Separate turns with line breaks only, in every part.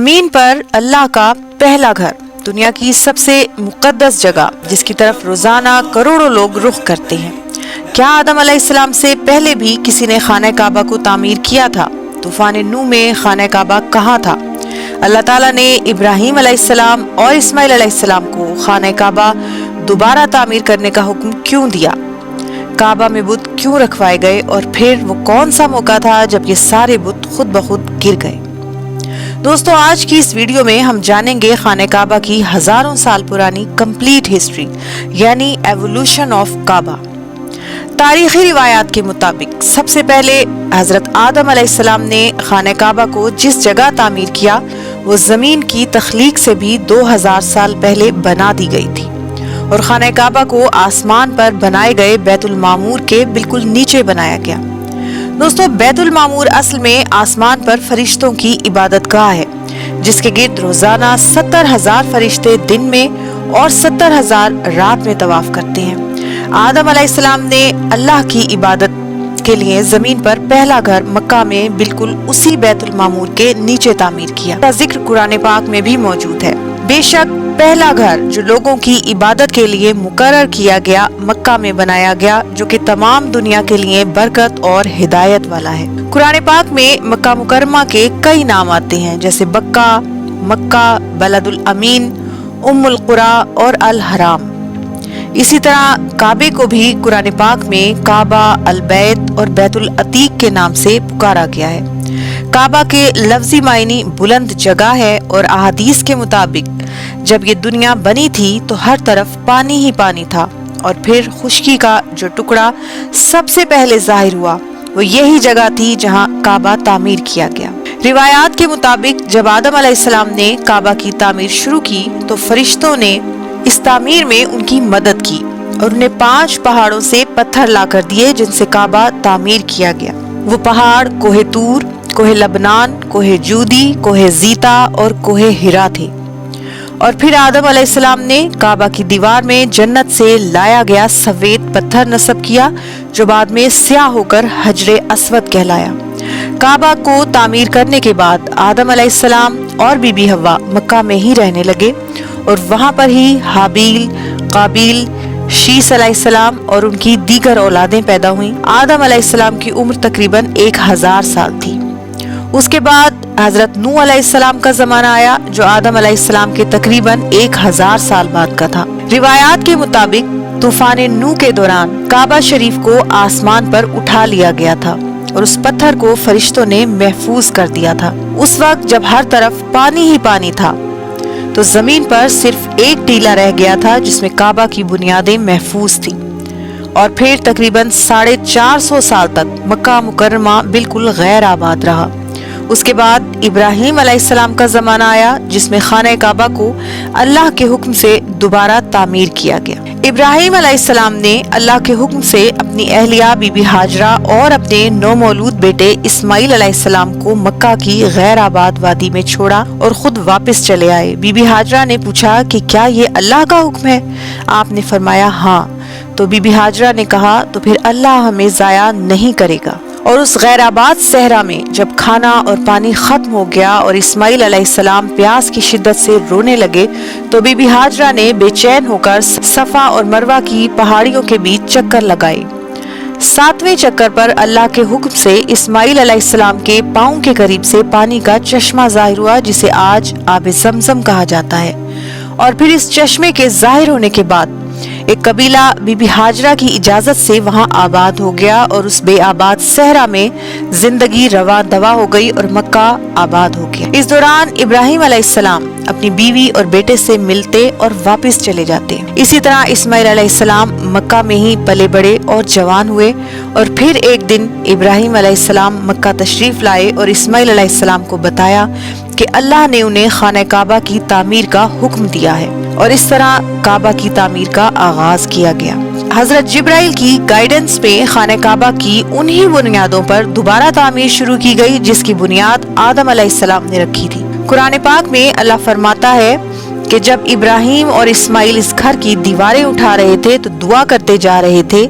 زمین پر اللہ کا پہلا گھر، دنیا کی سب سے مقدس جگہ جس کی طرف روزانہ کروڑوں لوگ رخ کرتے ہیں۔ کیا آدم علیہ السلام سے پہلے بھی کسی نے خانہ کعبہ کو تعمیر کیا تھا؟ طوفان نوح میں خانہ کعبہ کہاں تھا؟ اللہ تعالیٰ نے ابراہیم علیہ السلام اور اسماعیل علیہ السلام کو خانہ کعبہ دوبارہ تعمیر کرنے کا حکم کیوں دیا؟ کعبہ میں بت کیوں رکھوائے گئے اور پھر وہ کون سا موقع تھا جب یہ سارے بت خود بخود گر گئے؟ دوستو، آج کی اس ویڈیو میں ہم جانیں گے خانہ کعبہ کی ہزاروں سال پرانی کمپلیٹ ہسٹری، یعنی ایوولوشن آف کعبہ۔ تاریخی روایات کے مطابق سب سے پہلے حضرت آدم علیہ السلام نے خانہ کعبہ کو جس جگہ تعمیر کیا وہ زمین کی تخلیق سے بھی 2000 سال پہلے بنا دی گئی تھی، اور خانہ کعبہ کو آسمان پر بنائے گئے بیت المعمور کے بالکل نیچے بنایا گیا۔ دوستو، بیت المعمور اصل میں آسمان پر فرشتوں کی عبادت گاہ ہے، جس کے گرد روزانہ 70,000 فرشتے دن میں اور 70,000 رات میں طواف کرتے ہیں۔ آدم علیہ السلام نے اللہ کی عبادت کے لیے زمین پر پہلا گھر مکہ میں بالکل اسی بیت المعمور کے نیچے تعمیر کیا۔ اس کا ذکر قرآن پاک میں بھی موجود ہے۔ بے شک پہلا گھر جو لوگوں کی عبادت کے لیے مقرر کیا گیا مکہ میں بنایا گیا، جو کہ تمام دنیا کے لیے برکت اور ہدایت والا ہے۔ قرآن پاک میں مکہ مکرمہ کے کئی نام آتے ہیں، جیسے بکہ، مکہ، بلد الامین، ام القری اور الحرام۔ اسی طرح کعبے کو بھی قرآن پاک میں کعبہ، البیت اور بیت العتیق کے نام سے پکارا گیا ہے۔ کعبہ کے لفظی معنی بلند جگہ ہے، اور احادیث کے مطابق جب یہ دنیا بنی تھی تو ہر طرف پانی ہی پانی تھا، اور پھر خشکی کا جو ٹکڑا سب سے پہلے ظاہر ہوا وہ یہی جگہ تھی جہاں کعبہ تعمیر کیا گیا۔ روایات کے مطابق جب آدم علیہ السلام نے کعبہ کی تعمیر شروع کی تو فرشتوں نے اس تعمیر میں ان کی مدد کی، اور انہیں 5 پہاڑوں سے پتھر لا کر دیے جن سے کعبہ تعمیر کیا گیا۔ وہ پہاڑ کوہ طور، کوہ لبنان، کوہ جودی، کوہ زیتا اور کوہ ہرا تھے۔ اور پھر آدم علیہ السلام نے کعبہ کی دیوار میں جنت سے لایا گیا سفید پتھر نصب کیا، جو بعد میں سیاہ ہو کر حجر اسود کہلایا۔ کعبہ کو تعمیر کرنے کے بعد آدم علیہ السلام اور بی بی حوا مکہ میں ہی رہنے لگے، اور وہاں پر ہی حابیل، قابیل، شیس علیہ السلام اور ان کی دیگر اولادیں پیدا ہوئیں۔ آدم علیہ السلام کی عمر تقریباً 1000 سال تھی۔ اس کے بعد حضرت نوح علیہ السلام کا زمانہ آیا، جو آدم علیہ السلام کے تقریباً 1000 سال بعد کا تھا۔ روایات کے مطابق طوفان نوح کے دوران کعبہ شریف کو آسمان پر اٹھا لیا گیا تھا، اور اس پتھر کو فرشتوں نے محفوظ کر دیا تھا۔ اس وقت جب ہر طرف پانی ہی پانی تھا تو زمین پر صرف ایک ٹیلا رہ گیا تھا جس میں کعبہ کی بنیادیں محفوظ تھیں، اور پھر تقریباً 450 سال تک مکہ مکرمہ بالکل غیر آباد رہا۔ اس کے بعد ابراہیم علیہ السلام کا زمانہ آیا، جس میں خانہ کعبہ کو اللہ کے حکم سے دوبارہ تعمیر کیا گیا۔ ابراہیم علیہ السلام نے اللہ کے حکم سے اپنی اہلیہ بی بی ہاجرہ اور اپنے نومولود بیٹے اسماعیل علیہ السلام کو مکہ کی غیر آباد وادی میں چھوڑا اور خود واپس چلے آئے۔ بی بی ہاجرہ نے پوچھا کہ کیا یہ اللہ کا حکم ہے؟ آپ نے فرمایا ہاں۔ تو بی بی ہاجرہ نے کہا تو پھر اللہ ہمیں ضائع نہیں کرے گا۔ اور اس غیر آباد صحرا میں جب کھانا اور پانی ختم ہو گیا اور اسماعیل علیہ السلام پیاس کی شدت سے رونے لگے تو بی بی ہاجرہ نے بے چین ہو کر صفا اور مروہ کی پہاڑیوں کے بیچ چکر لگائے۔ 7ویں چکر پر اللہ کے حکم سے اسماعیل علیہ السلام کے پاؤں کے قریب سے پانی کا چشمہ ظاہر ہوا، جسے آج آب زمزم کہا جاتا ہے۔ اور پھر اس چشمے کے ظاہر ہونے کے بعد ایک قبیلہ بی بی ہاجرہ کی اجازت سے وہاں آباد ہو گیا، اور اس بے آباد صحرا میں زندگی رواں دوا ہو گئی اور مکہ آباد ہو گیا۔ اس دوران ابراہیم علیہ السلام اپنی بیوی اور بیٹے سے ملتے اور واپس چلے جاتے۔ اسی طرح اسماعیل علیہ السلام مکہ میں ہی پلے بڑے اور جوان ہوئے، اور پھر ایک دن ابراہیم علیہ السلام مکہ تشریف لائے اور اسماعیل علیہ السلام کو بتایا کہ اللہ نے انہیں خانہ کعبہ کی تعمیر کا حکم دیا ہے، اور اس طرح کعبہ کی تعمیر کا آغاز کیا گیا۔ حضرت جبرائیل کی گائیڈنس میں خانہ کعبہ کی انہی بنیادوں پر دوبارہ تعمیر شروع کی گئی جس کی بنیاد آدم علیہ السلام نے رکھی تھی۔ قرآن پاک میں اللہ فرماتا ہے کہ جب ابراہیم اور اسماعیل اس گھر کی دیواریں اٹھا رہے تھے تو دعا کرتے جا رہے تھے،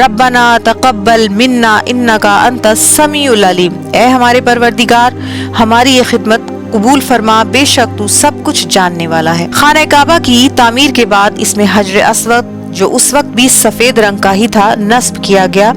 ربنا تقبل منا انکا انت السمیع العلیم، اے ہمارے پروردگار، ہماری یہ خدمت قبول فرما، بے شک تو سب کچھ جاننے والا ہے۔ خانہ کعبہ کی تعمیر کے بعد اس میں حجر اسود جو اس وقت بھی سفید رنگ کا ہی تھا نصب کیا گیا،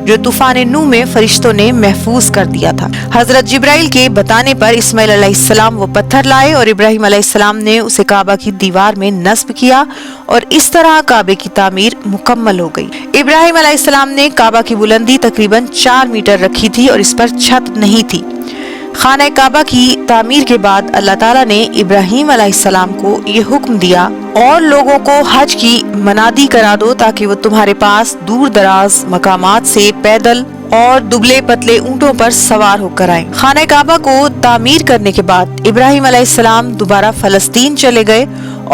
جو طوفان نوح میں فرشتوں نے محفوظ کر دیا تھا۔ حضرت جبرائیل کے بتانے پر اسماعیل علیہ السلام وہ پتھر لائے اور ابراہیم علیہ السلام نے اسے کعبہ کی دیوار میں نصب کیا اور اس طرح کعبے کی تعمیر مکمل ہو گئی۔ ابراہیم علیہ السلام نے کعبہ کی بلندی تقریباً 4 میٹر رکھی تھی اور اس پر چھت نہیں تھی۔ خانہ کعبہ کی تعمیر کے بعد اللہ تعالیٰ نے ابراہیم علیہ السلام کو یہ حکم دیا، اور لوگوں کو حج کی منادی کرا دو تاکہ وہ تمہارے پاس دور دراز مقامات سے پیدل اور دبلے پتلے اونٹوں پر سوار ہو کر آئیں۔ خانہ کعبہ کو تعمیر کرنے کے بعد ابراہیم علیہ السلام دوبارہ فلسطین چلے گئے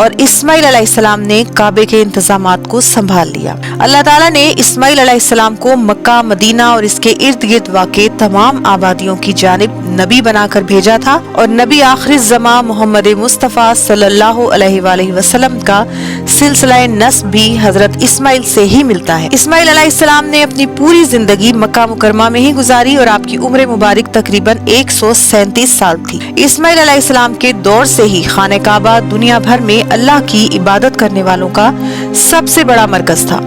اور اسماعیل علیہ السلام نے کعبے کے انتظامات کو سنبھال لیا۔ اللہ تعالیٰ نے اسماعیل علیہ السلام کو مکہ، مدینہ اور اس کے ارد گرد واقع تمام آبادیوں کی جانب نبی بنا کر بھیجا تھا، اور نبی آخر الزماں محمد مصطفیٰ صلی اللہ علیہ وآلہ وسلم کا سلسلہ نسب بھی حضرت اسماعیل سے ہی ملتا ہے۔ اسماعیل علیہ السلام نے اپنی پوری زندگی مکہ مکرمہ میں ہی گزاری اور آپ کی عمر مبارک تقریباً 137 سال تھی۔ اسماعیل علیہ السلام کے دور سے ہی خانہ کعبہ دنیا بھر میں اللہ کی عبادت کرنے والوں کا سب سے بڑا مرکز تھا۔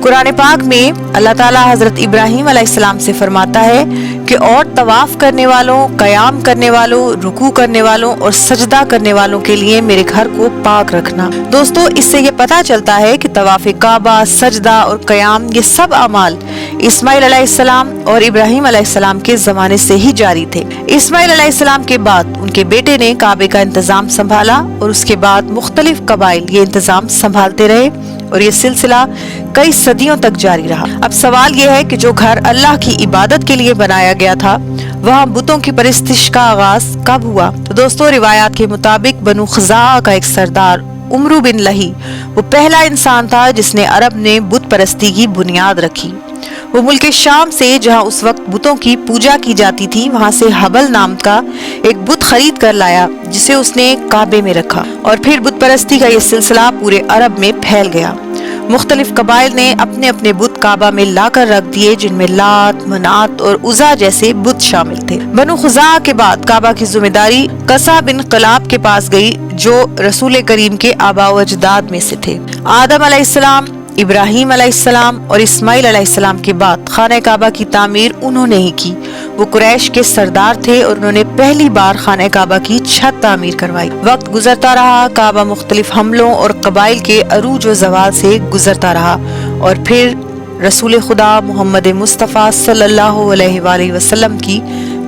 قرآن پاک میں اللہ تعالیٰ حضرت ابراہیم علیہ السلام سے فرماتا ہے کہ اور طواف کرنے والوں، قیام کرنے والوں، رکوع کرنے والوں اور سجدہ کرنے والوں کے لیے میرے گھر کو پاک رکھنا۔ دوستو، اس سے یہ پتہ چلتا ہے کہ طواف کعبہ، سجدہ اور قیام یہ سب اعمال اسماعیل علیہ السلام اور ابراہیم علیہ السلام کے زمانے سے ہی جاری تھے۔ اسماعیل علیہ السلام کے بعد ان کے بیٹے نے کعبے کا انتظام سنبھالا اور اس کے بعد مختلف قبائل یہ انتظام سنبھالتے رہے اور یہ سلسلہ کئی صدیوں تک جاری رہا۔ اب سوال یہ ہے کہ جو گھر اللہ کی عبادت کے لیے بنایا گیا تھا وہاں بتوں کی پرستش کا آغاز کب ہوا؟ تو دوستو، روایات کے مطابق بنو خزاعہ کا ایک سردار عمرو بن لہی وہ پہلا انسان تھا جس نے عرب نے بت پرستی کی بنیاد رکھی۔ وہ ملک شام سے، جہاں اس وقت بتوں کی پوجا کی جاتی تھی، وہاں سے حبل نام کا ایک بت خرید کر لایا جسے اس نے کعبے میں رکھا، اور پھر بت پرستی کا یہ سلسلہ پورے عرب میں پھیل گیا۔ مختلف قبائل نے اپنے اپنے بت کعبہ میں لا کر رکھ دیے، جن میں لات، منات اور عزا جیسے بت شامل تھے۔ بنو خزاعہ کے بعد کعبہ کی ذمہ داری قصہ بن قلاب کے پاس گئی، جو رسول کریم کے آباء و اجداد میں سے تھے۔ آدم علیہ السلام، ابراہیم علیہ السلام اور اسماعیل علیہ السلام کے بعد خانہ کعبہ کی تعمیر انہوں نے ہی کی۔ وہ قریش کے سردار تھے اور انہوں نے پہلی بار خانہ کعبہ کی چھت تعمیر کروائی۔ وقت گزرتا رہا، کعبہ مختلف حملوں اور قبائل کے عروج و زوال سے گزرتا رہا، اور پھر رسول خدا محمد مصطفیٰ صلی اللہ علیہ وآلہ وسلم کی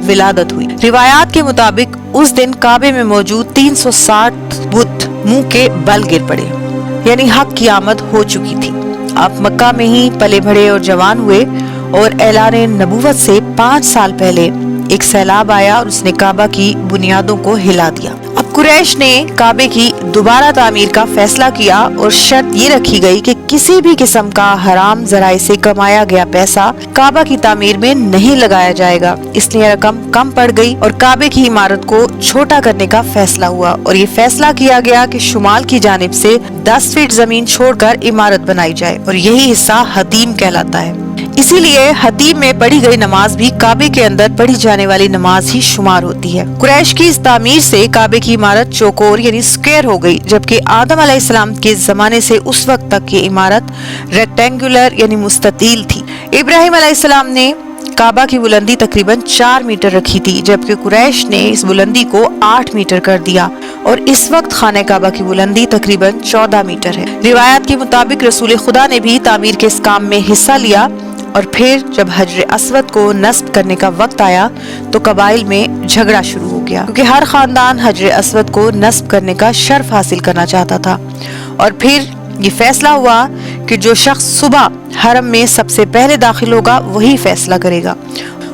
ولادت ہوئی۔ روایات کے مطابق اس دن کعبے میں موجود 360 بت منہ کے بل گر پڑے، یعنی حق کی آمد ہو چکی تھی۔ آپ مکہ میں ہی پلے بڑھے اور جوان ہوئے، اور اعلان نبوت سے 5 سال پہلے ایک سیلاب آیا اور اس نے کعبہ کی بنیادوں کو ہلا دیا۔ اب قریش نے کعبے کی دوبارہ تعمیر کا فیصلہ کیا اور شرط یہ رکھی گئی کہ کسی بھی قسم کا حرام ذرائع سے کمایا گیا پیسہ کعبہ کی تعمیر میں نہیں لگایا جائے گا۔ اس لیے رقم کم پڑ گئی اور کعبے کی عمارت کو چھوٹا کرنے کا فیصلہ ہوا، اور یہ فیصلہ کیا گیا کہ شمال کی جانب سے 10 فٹ زمین چھوڑ کر عمارت بنائی جائے، اور یہی حصہ حتیم کہلاتا ہے۔ اسی لیے حتیم میں پڑھی گئی نماز بھی کعبے کے اندر پڑھی جانے والی نماز ہی شمار ہوتی ہے۔ قریش کی اس تعمیر سے کعبے کی عمارت چوکور یعنی سکوئر ہو گئی، جبکہ آدم علیہ السلام کے زمانے سے اس وقت تک یہ عمارت ریکٹینگولر یعنی مستطیل تھی۔ ابراہیم علیہ السلام نے کعبہ کی بلندی تقریباً 4 میٹر رکھی تھی، جبکہ قریش نے اس بلندی کو 8 میٹر کر دیا، اور اس وقت خانہ کعبہ کی بلندی تقریباً 14 میٹر ہے۔ روایات کے مطابق رسول خدا نے بھی تعمیر کے اس کام میں حصہ لیا، اور پھر جب حجر اسود کو نصب کرنے کا وقت آیا تو قبائل میں جھگڑا شروع ہو گیا، کیونکہ ہر خاندان حجر اسود کو نصب کرنے کا شرف حاصل کرنا چاہتا تھا، اور پھر یہ فیصلہ ہوا کہ جو شخص صبح حرم میں سب سے پہلے داخل ہوگا وہی فیصلہ کرے گا،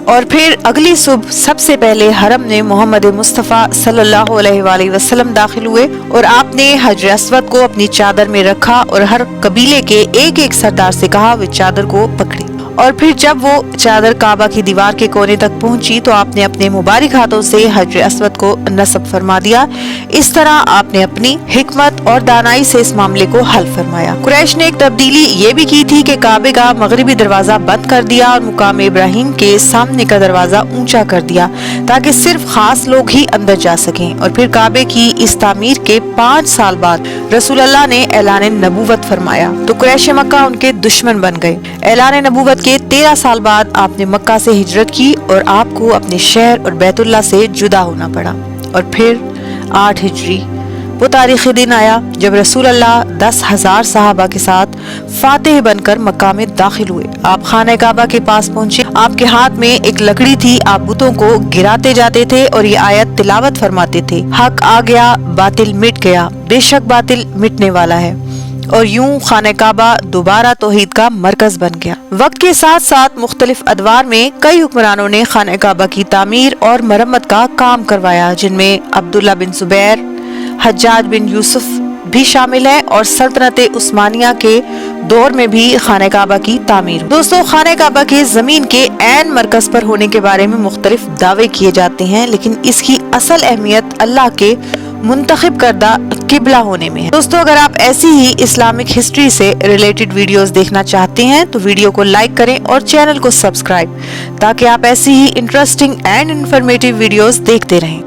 اور پھر اگلی صبح سب سے پہلے حرم نے محمد مصطفیٰ صلی اللہ علیہ وآلہ وسلم داخل ہوئے، اور آپ نے حجر اسود کو اپنی چادر میں رکھا اور ہر قبیلے کے ایک ایک سردار سے کہا وہ چادر کو پکڑے، اور پھر جب وہ چادر کعبہ کی دیوار کے کونے تک پہنچی تو آپ نے اپنے مبارک ہاتھوں سے حجر اسود کو نصب فرما دیا۔ اس طرح آپ نے اپنی حکمت اور دانائی سے اس معاملے کو حل فرمایا۔ قریش نے ایک تبدیلی یہ بھی کی تھی کہ کعبے کا مغربی دروازہ بند کر دیا اور مقام ابراہیم کے سامنے کا دروازہ اونچا کر دیا تاکہ صرف خاص لوگ ہی اندر جا سکیں۔ اور پھر کعبے کی اس تعمیر کے 5 سال بعد رسول اللہ نے اعلان نبوت فرمایا تو قریش مکہ ان کے دشمن بن گئے۔ اعلان نبوت کے 13 سال بعد آپ نے مکہ سے ہجرت کی اور آپ کو اپنے شہر اور بیت اللہ سے جدا ہونا پڑا۔ اور پھر 8 ہجری وہ تاریخی دن آیا جب رسول اللہ 10,000 صحابہ کے ساتھ فاتح بن کر مکہ میں داخل ہوئے۔ آپ خانہ کعبہ کے پاس پہنچے، آپ کے ہاتھ میں ایک لکڑی تھی، آپ بتوں کو گراتے جاتے تھے اور یہ آیت تلاوت فرماتے تھے، حق آ گیا باطل مٹ گیا، بے شک باطل مٹنے والا ہے۔ اور یوں خانہ کعبہ دوبارہ توحید کا مرکز بن گیا۔ وقت کے ساتھ ساتھ مختلف ادوار میں کئی حکمرانوں نے خانہ کعبہ کی تعمیر اور مرمت کا کام کروایا، جن میں عبداللہ بن زبیر، حجاج بن یوسف بھی شامل ہے، اور سلطنت عثمانیہ کے دور میں بھی خانہ کعبہ کی تعمیر۔ دوستو، خانہ کعبہ کے زمین کے عین مرکز پر ہونے کے بارے میں مختلف دعوے کیے جاتے ہیں، لیکن اس کی اصل اہمیت اللہ کے منتخب کردہ قبلہ ہونے میں ہے۔ دوستو، اگر آپ ایسی ہی اسلامک ہسٹری سے ریلیٹڈ ویڈیوز دیکھنا چاہتے ہیں تو ویڈیو کو لائک کریں اور چینل کو سبسکرائب تاکہ آپ ایسی ہی انٹرسٹنگ اینڈ انفارمیٹیو ویڈیوز دیکھتے رہیں۔